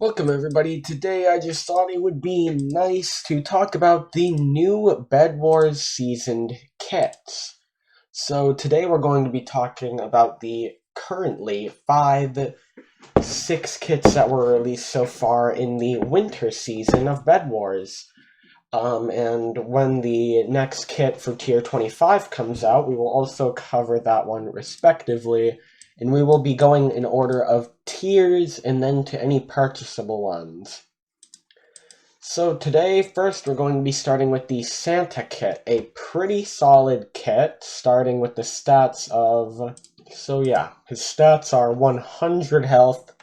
Welcome everybody. Today I just thought it would be nice to talk about the new Bedwars seasoned kits. So today we're going to be talking about the currently 6 kits that were released so far in the winter season of Bedwars. And when the next kit for tier 25 comes out, we will also cover that one respectively. And we will be going in order of tiers and then to any purchasable ones. So today, first we're going to be starting with the Santa kit, a pretty solid kit, starting with the stats of... his stats are 100 health,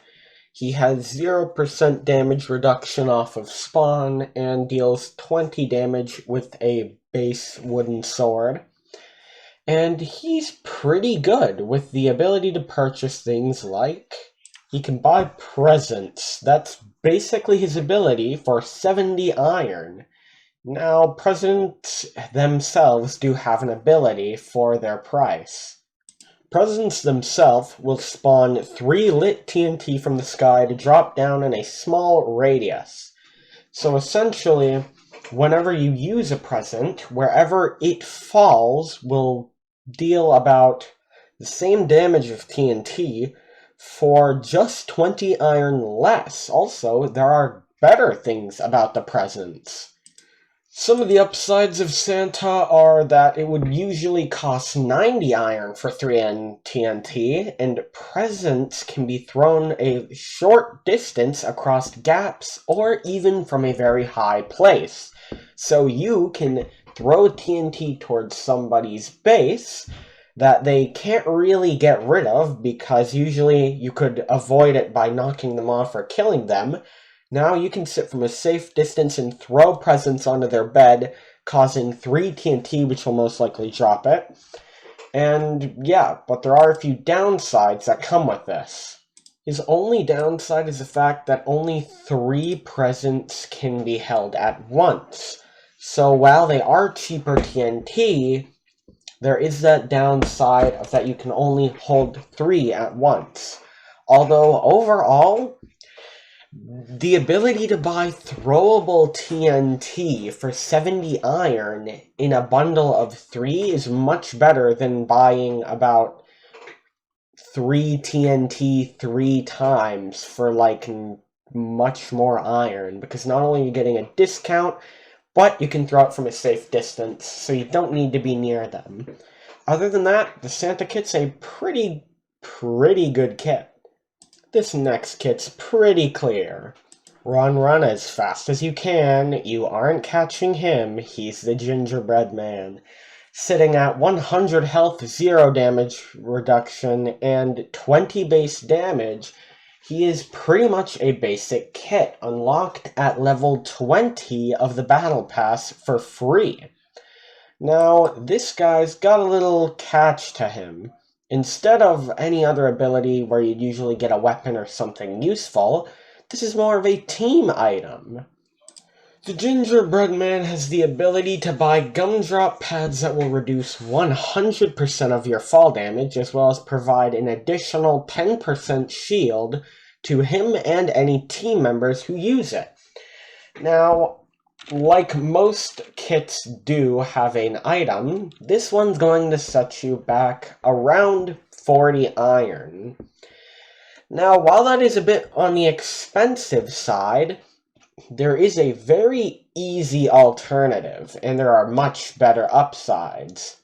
he has 0% damage reduction off of spawn, and deals 20 damage with a base wooden sword. And he's pretty good with the ability to purchase things like... he can buy presents. That's basically his ability for 70 iron. Now, presents themselves do have an ability for their price. Presents themselves will spawn 3 lit TNT from the sky to drop down in a small radius. So essentially, whenever you use a present, wherever it falls will deal about the same damage of TNT for just 20 iron less. Also, there are better things about the presents. Some of the upsides of Santa are that it would usually cost 90 iron for 3 TNT, and presents can be thrown a short distance across gaps or even from a very high place. So you can throw TNT towards somebody's base that they can't really get rid of because usually you could avoid it by knocking them off or killing them. Now you can sit from a safe distance and throw presents onto their bed, causing 3 TNT, which will most likely drop it. And yeah, but there are a few downsides that come with this. His only downside is the fact that only 3 presents can be held at once. So while they are cheaper TNT, there is that downside of that you can only hold 3 at once. Although overall, the ability to buy throwable TNT for 70 iron in a bundle of 3 is much better than buying about 3 TNT 3 times for like much more iron, because not only are you getting a discount, but you can throw it from a safe distance, so you don't need to be near them. Other than that, the Santa kit's a pretty good kit. This next kit's pretty clear. Run as fast as you can. You aren't catching him. He's the Gingerbread Man. Sitting at 100 health, 0 damage reduction, and 20 base damage, he is pretty much a basic kit, unlocked at level 20 of the Battle Pass for free. Now, this guy's got a little catch to him. Instead of any other ability where you'd usually get a weapon or something useful, this is more of a team item. The Gingerbread Man has the ability to buy gumdrop pads that will reduce 100% of your fall damage, as well as provide an additional 10% shield to him and any team members who use it. Now, like most kits do have an item, this one's going to set you back around 40 iron. Now, while that is a bit on the expensive side, there is a very easy alternative, and there are much better upsides.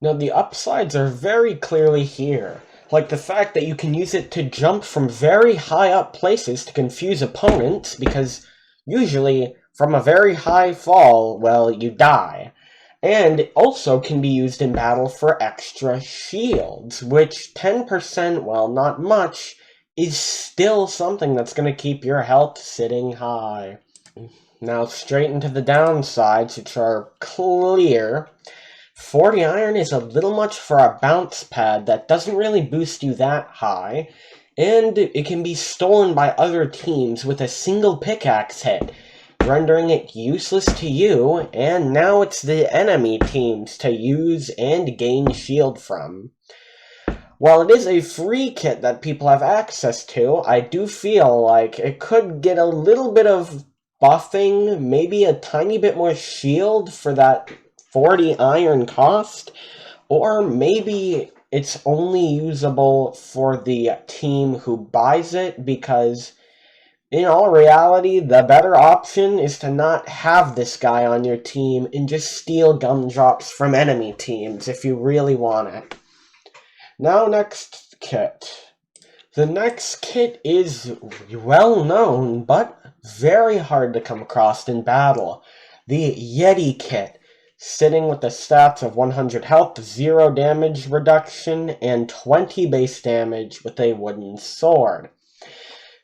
Now, the upsides are very clearly here, like the fact that you can use it to jump from very high up places to confuse opponents, because usually from a very high fall, well, you die. And it also can be used in battle for extra shields, which 10%, well, not much, is still something that's going to keep your health sitting high. Now, straight into the downsides, which are clear. 40 iron is a little much for a bounce pad that doesn't really boost you that high, and it can be stolen by other teams with a single pickaxe hit, rendering it useless to you, and now it's the enemy teams to use and gain shield from. While it is a free kit that people have access to, I do feel like it could get a little bit of buffing, maybe a tiny bit more shield for that 40 iron cost, or maybe it's only usable for the team who buys it, because in all reality, the better option is to not have this guy on your team and just steal gumdrops from enemy teams if you really want it. Now, next kit. The next kit is well known, but very hard to come across in battle. The Yeti kit, sitting with the stats of 100 health, 0 damage reduction, and 20 base damage with a wooden sword.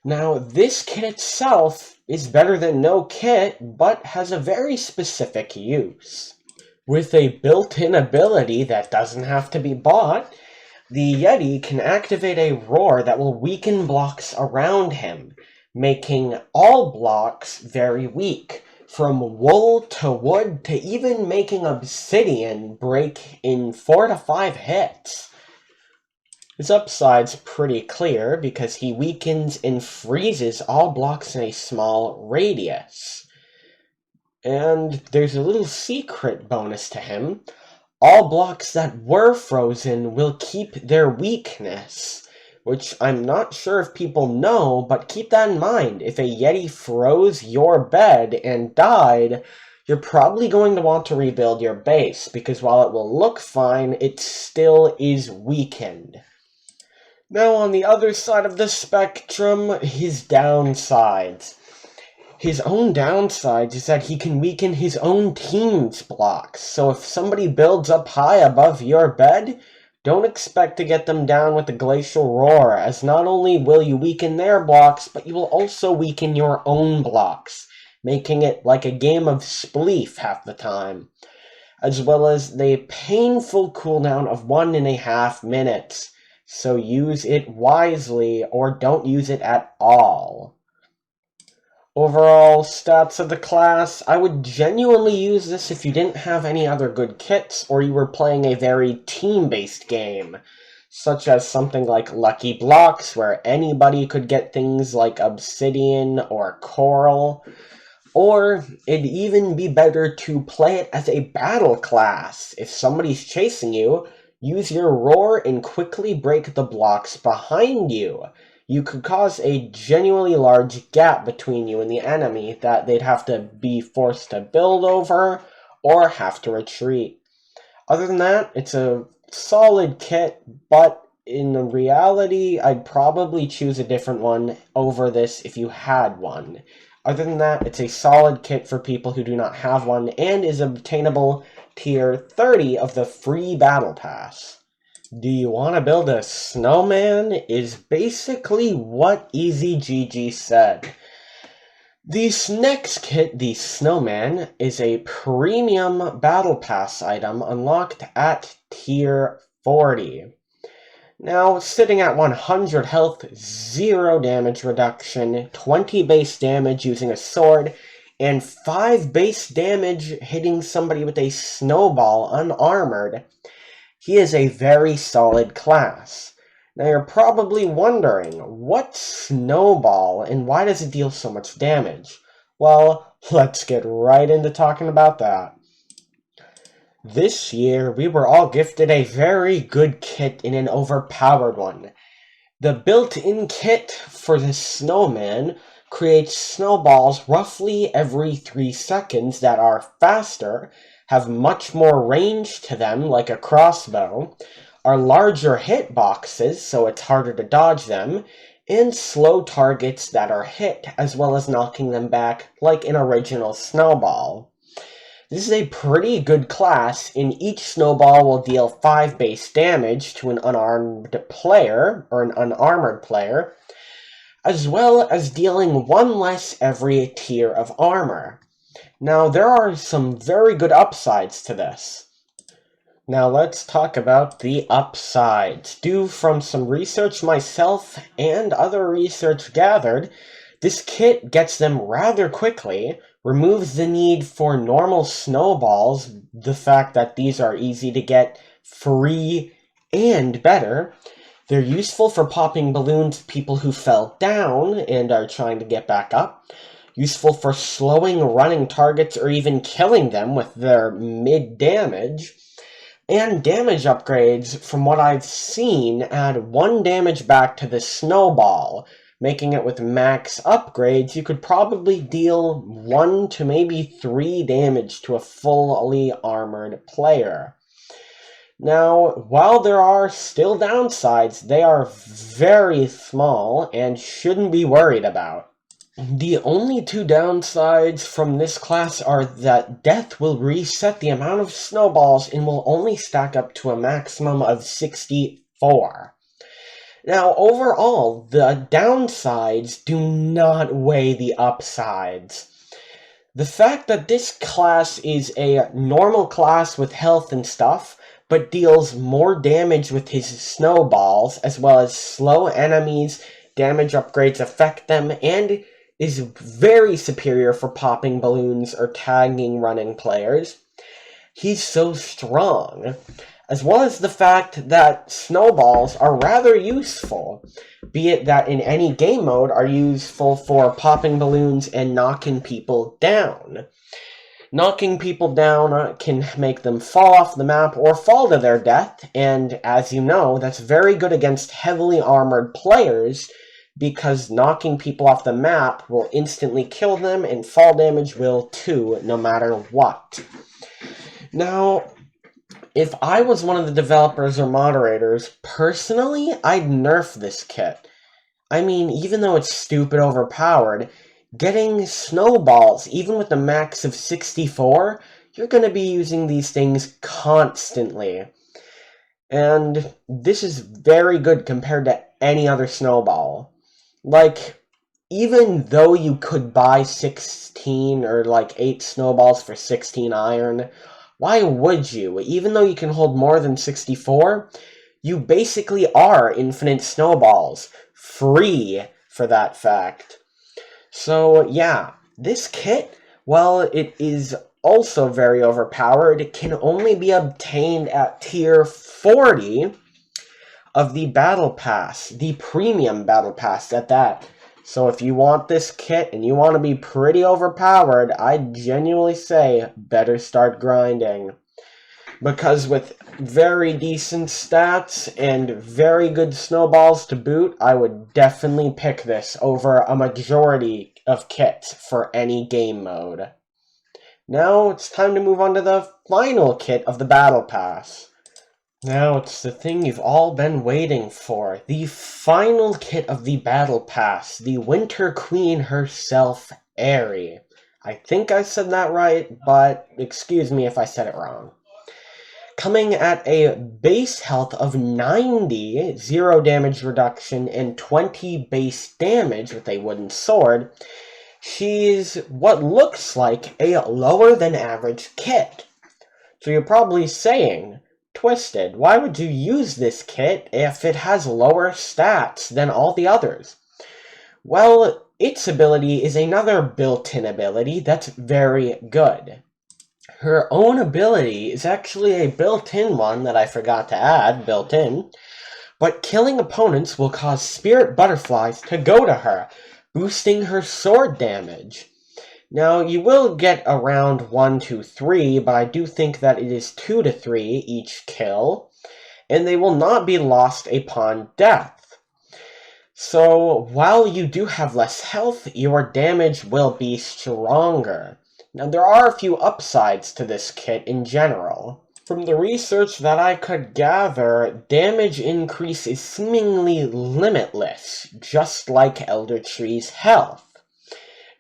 Now, this kit itself is better than no kit, but has a very specific use. With a built-in ability that doesn't have to be bought, the Yeti can activate a roar that will weaken blocks around him, making all blocks very weak, from wool to wood to even making obsidian break in 4 to 5 hits. His upside's pretty clear because he weakens and freezes all blocks in a small radius. And there's a little secret bonus to him. All blocks that were frozen will keep their weakness, which I'm not sure if people know, but keep that in mind. If a Yeti froze your bed and died, you're probably going to want to rebuild your base, because while it will look fine, it still is weakened. Now, on the other side of the spectrum, his downsides. His own downside is that he can weaken his own team's blocks, so if somebody builds up high above your bed, don't expect to get them down with the Glacial Roar, as not only will you weaken their blocks, but you will also weaken your own blocks, making it like a game of Spleef half the time, as well as the painful cooldown of 1.5 minutes, so use it wisely or don't use it at all. Overall stats of the class, I would genuinely use this if you didn't have any other good kits or you were playing a very team-based game, such as something like Lucky Blocks, where anybody could get things like obsidian or coral, or it'd even be better to play it as a battle class. If somebody's chasing you, use your roar and quickly break the blocks behind you. You could cause a genuinely large gap between you and the enemy that they'd have to be forced to build over or have to retreat. Other than that, it's a solid kit, but in reality, I'd probably choose a different one over this if you had one. Other than that, it's a solid kit for people who do not have one and is obtainable tier 30 of the free battle pass. Do you want to build a snowman? Is basically what EasyGG said. This next kit, the Snowman, is a premium battle pass item unlocked at tier 40. Now, sitting at 100 health, 0 damage reduction, 20 base damage using a sword, and 5 base damage hitting somebody with a snowball unarmored, he is a very solid class. Now you're probably wondering, what's Snowball and why does it deal so much damage? Well, let's get right into talking about that. This year, we were all gifted a very good kit and an overpowered one. The built-in kit for the Snowman creates snowballs roughly every 3 seconds that are faster, have much more range to them, like a crossbow, are larger hitboxes, so it's harder to dodge them, and slow targets that are hit, as well as knocking them back, like an original snowball. This is a pretty good class, and each snowball will deal 5 base damage to an unarmed player, or an unarmored player, as well as dealing 1 less every tier of armor. Now, there are some very good upsides to this. Now, let's talk about the upsides. Due from some research myself and other research gathered, this kit gets them rather quickly, removes the need for normal snowballs, the fact that these are easy to get, free, and better, They're useful for popping balloons at people who fell down and are trying to get back up. Useful for slowing running targets or even killing them with their mid-damage. And damage upgrades, from what I've seen, add 1 damage back to the snowball, making it with max upgrades, you could probably deal 1 to maybe 3 damage to a fully armored player. Now, while there are still downsides, they are very small and shouldn't be worried about. The only 2 downsides from this class are that death will reset the amount of snowballs and will only stack up to a maximum of 64. Now, overall, the downsides do not weigh the upsides. The fact that this class is a normal class with health and stuff, but deals more damage with his snowballs, as well as slow enemies, damage upgrades affect them, and is very superior for popping balloons or tagging running players. He's so strong, as well as the fact that snowballs are rather useful, be it that in any game mode are useful for popping balloons and knocking people down. Knocking people down can make them fall off the map or fall to their death, and as you know, that's very good against heavily armored players, because knocking people off the map will instantly kill them, and fall damage will too, no matter what. Now, if I was one of the developers or moderators, personally, I'd nerf this kit. I mean, even though it's stupid overpowered, getting snowballs, even with a max of 64, you're going to be using these things constantly. And this is very good compared to any other snowball. Like, even though you could buy 16 or like 8 snowballs for 16 iron, why would you? Even though you can hold more than 64, you basically are infinite snowballs. Free, for that fact. So, yeah, this kit, while it is also very overpowered, can only be obtained at tier 40 of the Battle Pass, the Premium Battle Pass at that. So if you want this kit and you want to be pretty overpowered, I genuinely say better start grinding. Because with very decent stats and very good snowballs to boot, I would definitely pick this over a majority of kits for any game mode. Now it's time to move on to the final kit of the Battle Pass. Now it's the thing you've all been waiting for. The final kit of the Battle Pass. The Winter Queen herself, Aerie. I think I said that right, but excuse me if I said it wrong. Coming at a base health of 90, 0 damage reduction, and 20 base damage with a wooden sword, she's what looks like a lower than average kit. So you're probably saying, Twisted, why would you use this kit if it has lower stats than all the others? Well, its ability is another built-in ability that's very good. Her own ability is actually a built-in one that I forgot to add, built-in, but killing opponents will cause spirit butterflies to go to her, boosting her sword damage. Now, you will get around 1 to 3, but I do think that it is 2 to 3 each kill, and they will not be lost upon death. So, while you do have less health, your damage will be stronger. Now, there are a few upsides to this kit in general. From the research that I could gather, damage increase is seemingly limitless, just like Elder Tree's health.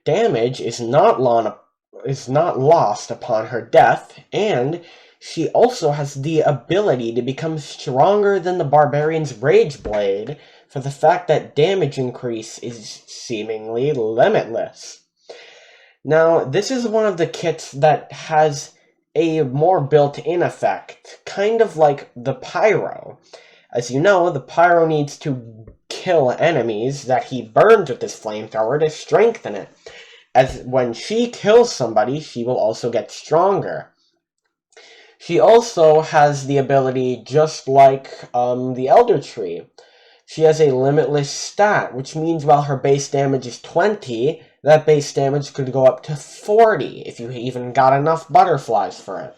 Damage is not lost upon her death, and she also has the ability to become stronger than the Barbarian's Rage Blade for the fact that damage increase is seemingly limitless. Now, this is one of the kits that has a more built-in effect, kind of like the Pyro. As you know, the Pyro needs to kill enemies that he burns with his flamethrower to strengthen it. As when she kills somebody, she will also get stronger. She also has the ability, just like the Elder Tree, She has a limitless stat, which means while her base damage is 20, that base damage could go up to 40 if you even got enough butterflies for it.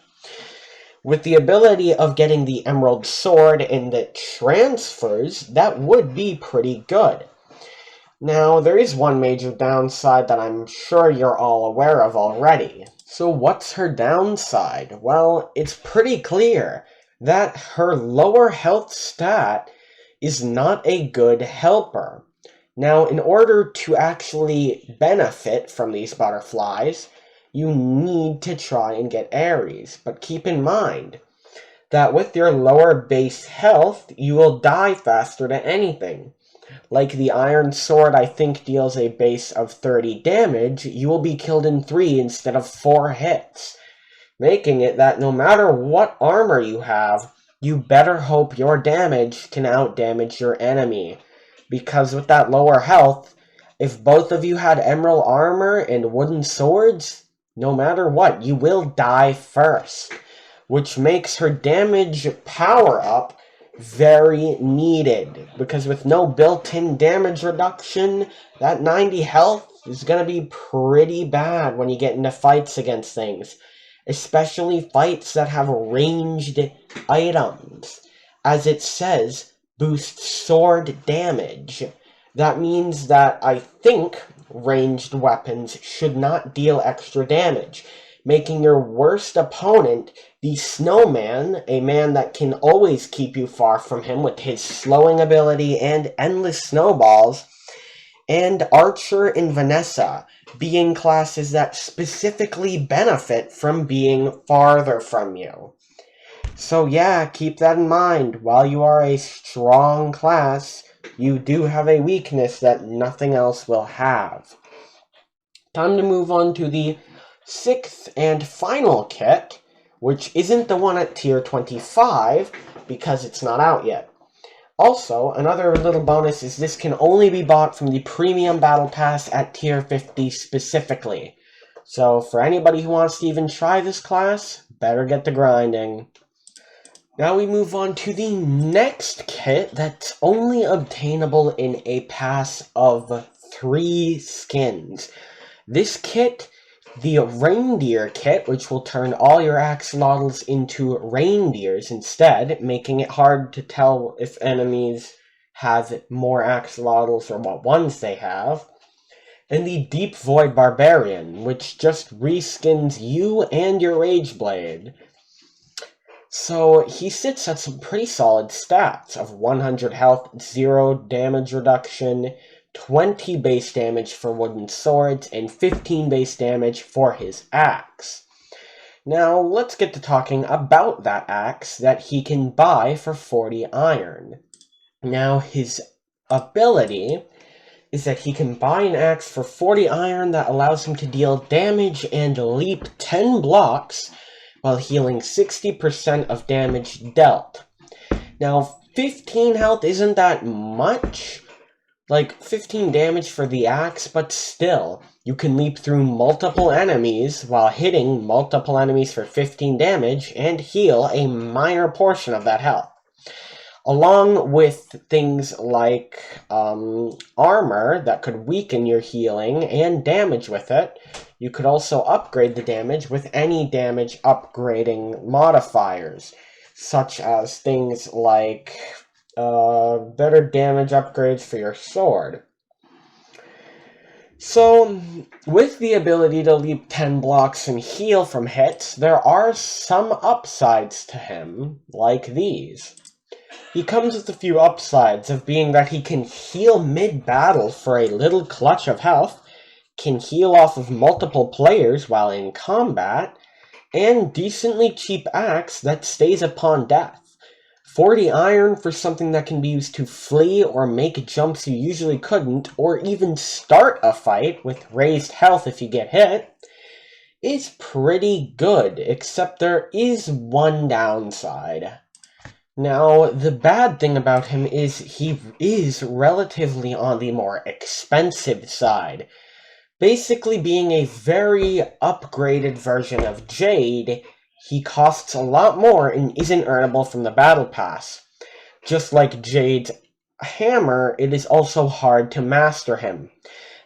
With the ability of getting the Emerald Sword and the transfers, that would be pretty good. Now, there is one major downside that I'm sure you're all aware of already. So what's her downside? Well, it's pretty clear that her lower health stat is not a good helper. Now, in order to actually benefit from these butterflies, you need to try and get Aries. But keep in mind that with your lower base health, you will die faster to anything. Like the Iron Sword, I think, deals a base of 30 damage, you will be killed in 3 instead of 4 hits, making it that no matter what armor you have, you better hope your damage can outdamage your enemy. Because with that lower health, if both of you had emerald armor and wooden swords, no matter what, you will die first, which makes her damage power up very needed, because with no built-in damage reduction, that 90 health is going to be pretty bad when you get into fights against things, especially fights that have ranged items. As it says, boost sword damage. That means that I think ranged weapons should not deal extra damage, making your worst opponent the Snowman, a man that can always keep you far from him with his slowing ability and endless snowballs, and Archer and Vanessa, being classes that specifically benefit from being farther from you. So yeah, keep that in mind. While you are a strong class, you do have a weakness that nothing else will have. Time to move on to the 6th and final kit, which isn't the one at tier 25, because it's not out yet. Also, another little bonus is this can only be bought from the Premium Battle Pass at tier 50 specifically. So for anybody who wants to even try this class, better get to grinding. Now we move on to the next kit that's only obtainable in a pass of 3 skins. This kit, the Reindeer kit, which will turn all your axolotls into reindeers instead, making it hard to tell if enemies have more axolotls or what ones they have. And the Deep Void Barbarian, which just reskins you and your Rage Blade. So he sits at some pretty solid stats of 100 health, 0 damage reduction, 20 base damage for wooden swords, and 15 base damage for his axe. Now, let's get to talking about that axe that he can buy for 40 iron. Now, his ability is that he can buy an axe for 40 iron that allows him to deal damage and leap 10 blocks while healing 60% of damage dealt. Now, 15 health isn't that much, like 15 damage for the axe, but still, you can leap through multiple enemies while hitting multiple enemies for 15 damage and heal a minor portion of that health. Along with things like armor that could weaken your healing and damage with it, you could also upgrade the damage with any damage upgrading modifiers, such as things like better damage upgrades for your sword. So, with the ability to leap 10 blocks and heal from hits, there are some upsides to him, like these. He comes with a few upsides of being that he can heal mid-battle for a little clutch of health, can heal off of multiple players while in combat, and decently cheap axe that stays upon death. 40 iron for something that can be used to flee or make jumps you usually couldn't, or even start a fight with raised health if you get hit, is pretty good, except there is one downside. Now, the bad thing about him is he is relatively on the more expensive side, basically being a very upgraded version of Jade. He costs a lot more and isn't earnable from the Battle Pass, just like Jade's hammer, it is also hard to master him.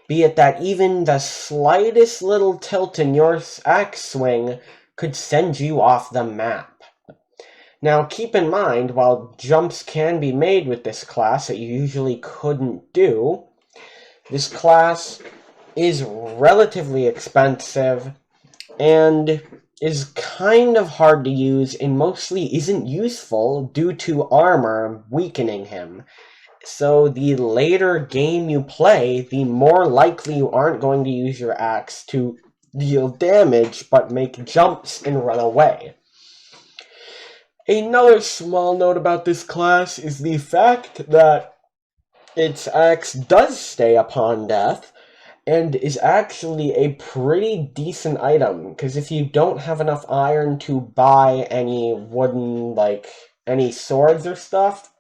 Be it that even the slightest little tilt in your axe swing could send you off the map. Now keep in mind, while jumps can be made with this class that you usually couldn't do, this class is relatively expensive and is kind of hard to use and mostly isn't useful due to armor weakening him. So the later game you play, the more likely you aren't going to use your axe to deal damage, but make jumps and run away. Another small note about this class is the fact that its axe does stay upon death, and is actually a pretty decent item, because if you don't have enough iron to buy any wooden, any swords or stuff,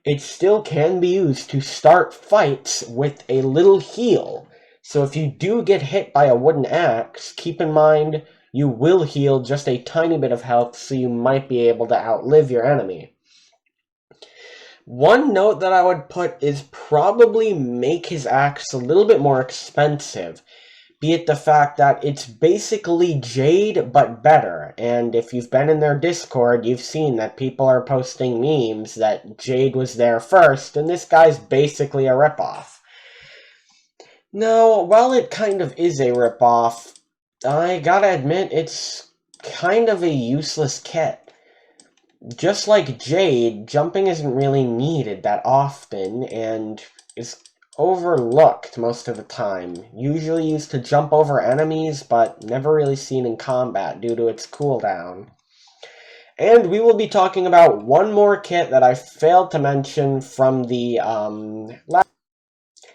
it still can be used to start fights with a little heal. So if you do get hit by a wooden axe, keep in mind you will heal just a tiny bit of health, so you might be able to outlive your enemy. One note that I would put is probably make his axe a little bit more expensive, be it the fact that it's basically Jade but better, and if you've been in their Discord, you've seen that people are posting memes that Jade was there first, and this guy's basically a ripoff. Now, while it kind of is a ripoff, I gotta admit it's kind of a useless kit. Just like Jade, jumping isn't really needed that often, and is overlooked most of the time. Usually used to jump over enemies, but never really seen in combat due to its cooldown. And we will be talking about one more kit that I failed to mention from the, last...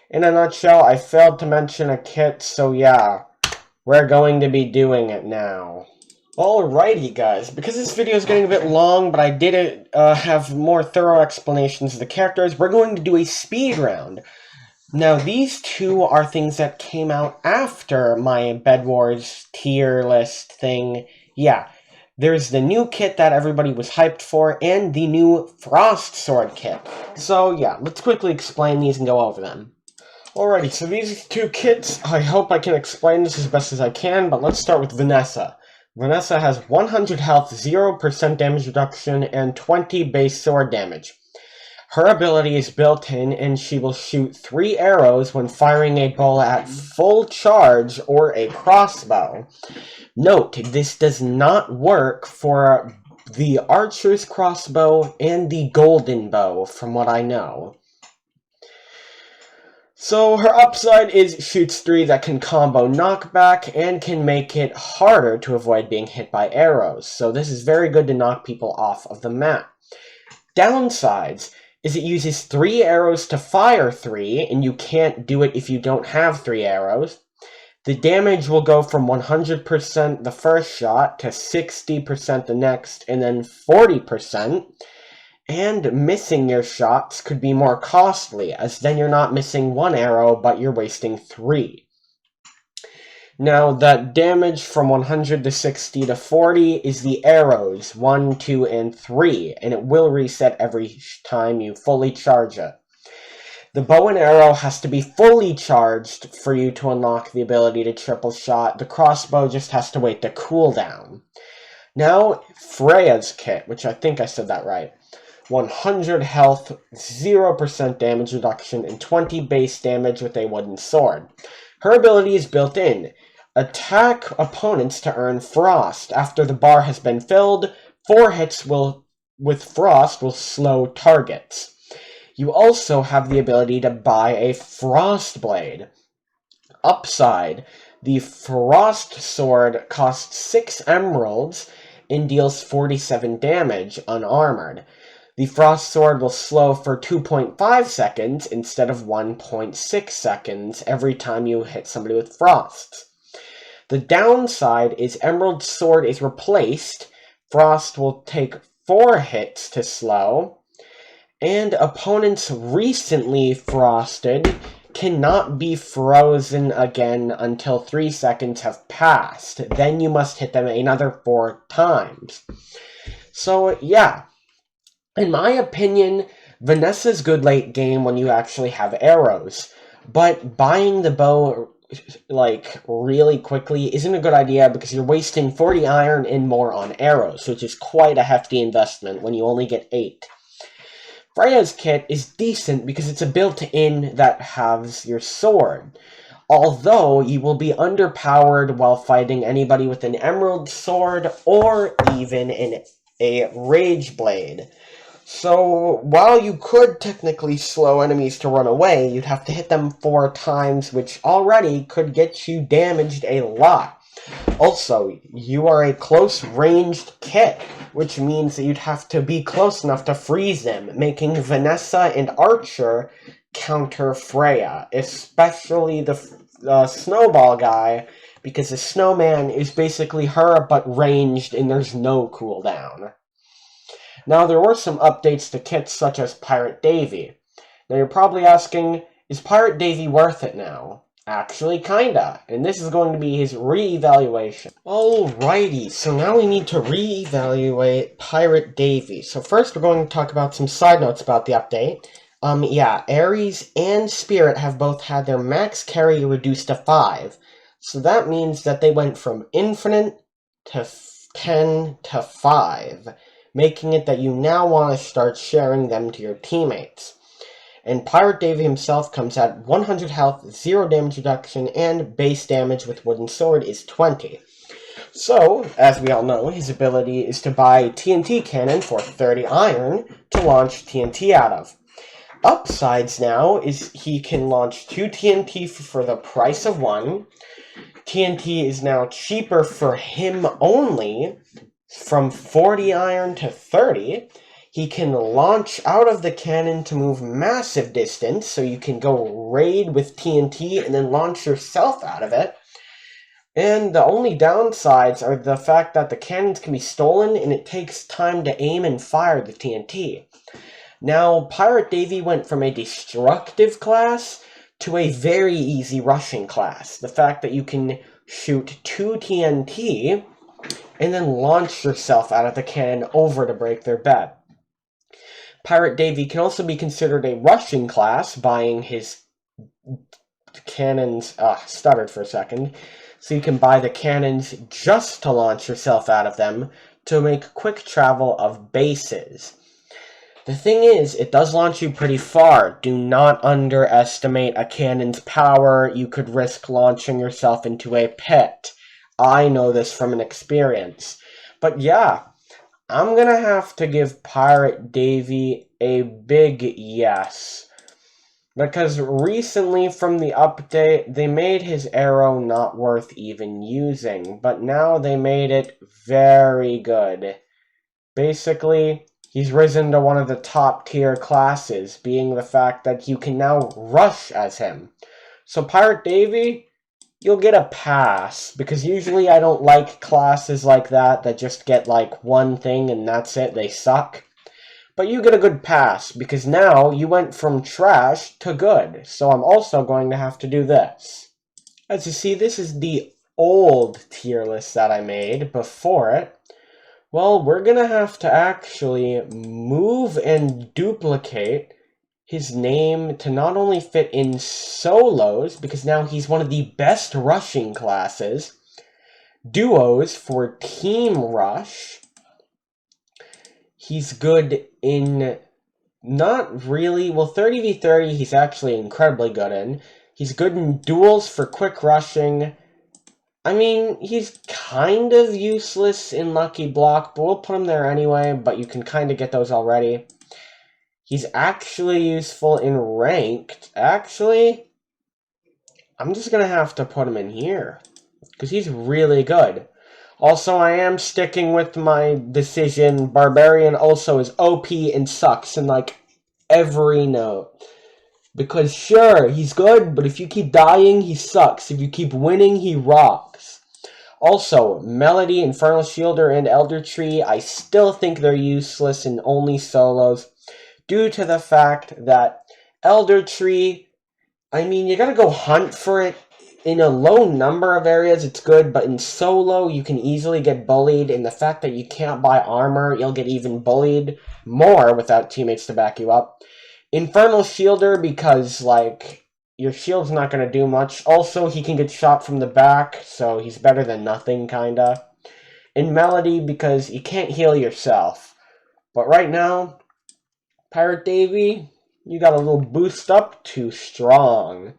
In a nutshell, I failed to mention a kit, so yeah, we're going to be doing it now. Alrighty guys, because this video is getting a bit long, but I did have more thorough explanations of the characters, we're going to do a speed round. Now these two are things that came out after my Bedwars tier list thing. Yeah, there's the new kit that everybody was hyped for, and the new Frost Sword kit. So yeah, let's quickly explain these and go over them. Alrighty, so these two kits, I hope I can explain this as best as I can, but let's start with Vanessa. Vanessa has 100 health, 0% damage reduction, and 20 base sword damage. Her ability is built in, and she will shoot 3 arrows when firing a bow at full charge or a crossbow. Note, this does not work for the archer's crossbow and the golden bow, from what I know. So her upside is shoots 3 that can combo knockback and can make it harder to avoid being hit by arrows. So this is very good to knock people off of the map. Downsides is it uses 3 arrows to fire 3, and you can't do it if you don't have 3 arrows. The damage will go from 100% the first shot to 60% the next, and then 40%. And missing your shots could be more costly, as then you're not missing 1 arrow, but you're wasting 3. Now, the damage from 100 to 60 to 40 is the arrows, 1, 2, and 3, and it will reset every time you fully charge it. The bow and arrow has to be fully charged for you to unlock the ability to triple shot. The crossbow just has to wait to cooldown. Now, Freya's kit, which I think I said that right. 100 health, 0% damage reduction, and 20 base damage with a wooden sword. Her ability is built in. Attack opponents to earn Frost. After the bar has been filled, 4 hits with Frost will slow targets. You also have the ability to buy a Frost Blade. Upside, the Frost Sword costs 6 emeralds and deals 47 damage unarmored. The Frost Sword will slow for 2.5 seconds instead of 1.6 seconds every time you hit somebody with Frost. The downside is Emerald Sword is replaced. Frost will take 4 hits to slow. And opponents recently frosted cannot be frozen again until 3 seconds have passed. Then you must hit them another 4 times. So, yeah. In my opinion, Vanessa's good late game when you actually have arrows, but buying the bow like really quickly isn't a good idea because you're wasting 40 iron and more on arrows, which is quite a hefty investment when you only get 8. Freya's kit is decent because it's a built-in that halves your sword, although you will be underpowered while fighting anybody with an emerald sword or even a rage blade. So, while you could technically slow enemies to run away, you'd have to hit them 4 times, which already could get you damaged a lot. Also, you are a close-ranged kit, which means that you'd have to be close enough to freeze them, making Vanessa and Archer counter Freya, especially the snowball guy, because the Snowman is basically her, but ranged, and there's no cooldown. Now, there were some updates to kits such as Pirate Davey. Now, you're probably asking, is Pirate Davey worth it now? Actually, kinda, and this is going to be his re-evaluation. Alrighty, so now we need to re-evaluate Pirate Davey. So first we're going to talk about some side notes about the update. Yeah, Ares and Spirit have both had their max carry reduced to 5. So that means that they went from infinite to 10 to 5. Making it that you now want to start sharing them to your teammates. And Pirate Davey himself comes at 100 health, 0 damage reduction, and base damage with wooden sword is 20. So, as we all know, his ability is to buy TNT cannon for 30 iron to launch TNT out of. Upsides now is he can launch 2 TNT for the price of 1. TNT is now cheaper for him only, from 40 iron to 30, he can launch out of the cannon to move massive distance, so you can go raid with TNT and then launch yourself out of it. And the only downsides are the fact that the cannons can be stolen and it takes time to aim and fire the TNT. Now, Pirate Davey went from a destructive class to a very easy rushing class. The fact that you can shoot 2 TNT and then launch yourself out of the cannon over to break their bed. Pirate Davey can also be considered a rushing class, buying his cannons, stuttered for a second, so you can buy the cannons just to launch yourself out of them to make quick travel of bases. The thing is, it does launch you pretty far. Do not underestimate a cannon's power. You could risk launching yourself into a pit. I know this from an experience. But yeah, I'm gonna have to give Pirate Davey a big yes. Because recently from the update, they made his arrow not worth even using. But now they made it very good. Basically, he's risen to one of the top tier classes, being the fact that you can now rush as him. So Pirate Davey, you'll get a pass, because usually I don't like classes like that just get like one thing and that's it, they suck. But you get a good pass, because now you went from trash to good, so I'm also going to have to do this. As you see, this is the old tier list that I made before it. Well, we're gonna have to actually move and duplicate his name to not only fit in solos, because now he's one of the best rushing classes, duos for team rush. He's good in, not really, well 30v30 he's actually incredibly good in. He's good in duels for quick rushing. I mean, he's kind of useless in Lucky Block, but we'll put him there anyway, but you can kind of get those already. He's actually useful in ranked. Actually, I'm just going to have to put him in here, because he's really good. Also, I am sticking with my decision. Barbarian also is OP and sucks in, like, every note. Because, sure, he's good, but if you keep dying, he sucks. If you keep winning, he rocks. Also, Melody, Infernal Shielder, and Elder Tree, I still think they're useless in only solos, due to the fact that Elder Tree, I mean, you gotta go hunt for it. In a low number of areas, it's good, but in solo, you can easily get bullied, and the fact that you can't buy armor, you'll get even bullied. more without teammates to back you up. Infernal Shielder because, like, your shield's not going to do much. Also, he can get shot from the back, so he's better than nothing, kinda. And Melody because you can't heal yourself. But right now, Pirate Davey, you got a little boost up to strong.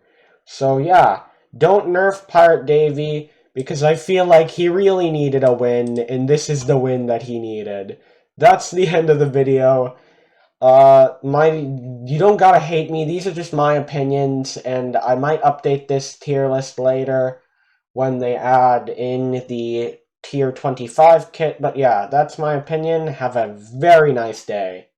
So yeah, don't nerf Pirate Davey because I feel like he really needed a win, and this is the win that he needed. That's the end of the video. You don't gotta hate me. These are just my opinions, and I might update this tier list later when they add in the tier 25 kit. But yeah, that's my opinion. Have a very nice day.